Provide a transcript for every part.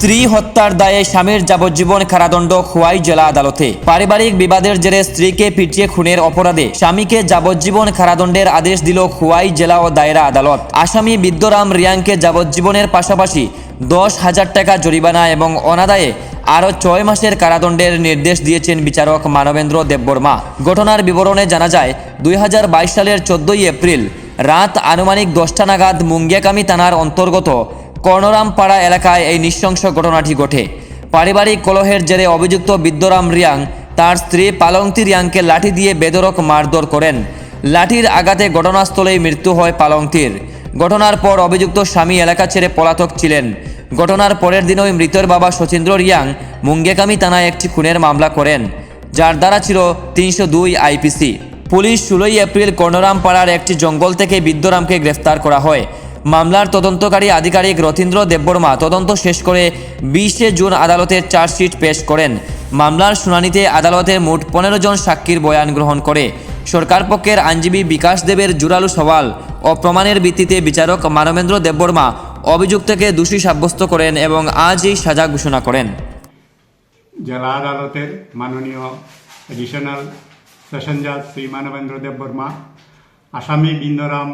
স্ত্রী হত্যার দায়ে স্বামীর যাবজ্জীবন কারাদণ্ড খোয়াই জেলা আদালতে। পারিবারিক বিবাদের জেরে স্ত্রীকে পিটিয়ে খুনের অপরাধে স্বামীকে যাবজ্জীবন কারাদণ্ডের আদেশ দিল খোয়াই জেলা ও দায়রা আদালত। আসামি বিদ্যরাম রিয়াংকে যাবজ্জীবনের পাশাপাশি 10,000 টাকা জরিমানা এবং অনাদায়ে আরও 6 মাসের কারাদণ্ডের নির্দেশ দিয়েছেন বিচারক মানবেন্দ্র দেববর্মা। ঘটনার বিবরণে জানা যায়, 2022 সালের 14 এপ্রিল রাত আনুমানিক 10টা নাগাদ মুঙ্গিয়াকামি থানার অন্তর্গত কর্ণরামপাড়া এলাকায় এই নৃশংস ঘটনাটি ঘটে। পারিবারিক কলহের জেরে অভিযুক্ত বিদ্যরাম রিয়াং তার স্ত্রী পালংতি রিয়াংকে লাঠি দিয়ে বেধড়ক মারধর করেন। লাঠির আঘাতে ঘটনাস্থলেই মৃত্যু হয় পালংতির। ঘটনার পর অভিযুক্ত স্বামী এলাকা ছেড়ে পলাতক ছিলেন। ঘটনার পরের দিনই মৃতের বাবা শচীন্দ্র রিয়াং মুঙ্গিয়াকামি থানায় একটি খুনের মামলা করেন, যার দ্বারা ছিল 302 আইপিসি। পুলিশ 16 এপ্রিল কর্ণরামপাড়ার একটি জঙ্গল থেকে বিদ্যরামকে গ্রেফতার করা হয়। মামলার তদন্তকারী আধিকারিক রথীন্দ্র দেববর্মা তদন্ত শেষ করে 20 জুন আদালতের চার্জশিট পেশ করেন। মামলার শুনানিতে আদালতের মোট 15 জন সাক্ষীর বয়ান গ্রহণ করে। সরকার পক্ষের আইনজীবী বিকাশ দেবের জোরালো সওয়াল ও প্রমাণের ভিত্তিতে বিচারক মানবেন্দ্র দেববর্মা অভিযুক্তকে দোষী সাব্যস্ত করেন এবং আজই সাজা ঘোষণা করেন। জেলা আদালতের মাননীয় এডিশনাল সেশন জাজ শ্রী মানবেন্দ্র দেববর্মা আসামি বিদ্যরাম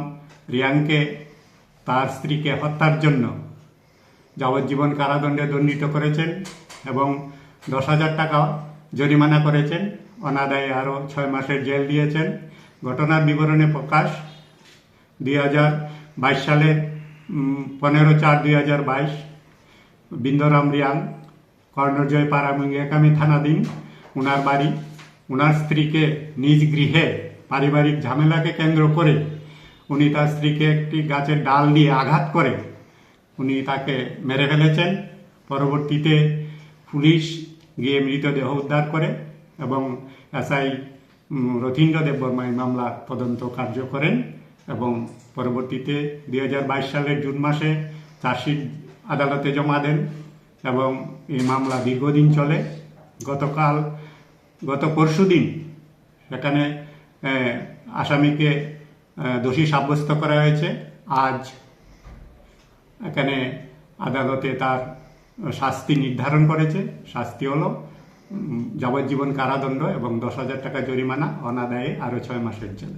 রিয়াংকে তার স্ত্রীকে হত্যার জন্য যাবজ্জীবন কারাদণ্ডে দণ্ডিত করেছেন এবং 10,000 টাকা জরিমানা করেছেন। অনাদায়ে আরও 6 মাসের জেল দিয়েছেন। ঘটনার বিবরণে প্রকাশ, 2022 সালের 15/4/2022 বিদ্যরাম রিয়াং কর্ণজয়পাড়া মুঙ্গিয়াকামি থানাধীন উনার বাড়ি, উনার স্ত্রীকে নিজ গৃহে পারিবারিক ঝামেলাকে কেন্দ্র করে উনি তার স্ত্রীকে একটি গাছের ডাল দিয়ে আঘাত করে উনি তাকে মেরে ফেলেছেন। পরবর্তীতে পুলিশ গিয়ে মৃতদেহ উদ্ধার করে এবং এসআই রথীন্দ্র দেববর্মা এই মামলার তদন্ত কার্য করেন এবং পরবর্তীতে 2022 সালের জুন মাসে চার্জশিট আদালতে জমা দেন এবং এই মামলা দীর্ঘদিন চলে। গত পরশুদিন সেখানে আসামিকে দোষী সাব্যস্ত করা হয়েছে। আজ এখানে আদালতে তার শাস্তি নির্ধারণ করেছে। শাস্তি হলো যাবজ্জীবন কারাদণ্ড এবং 10,000 টাকা জরিমানা, অনাদায়ে আরও 6 মাসের জেল।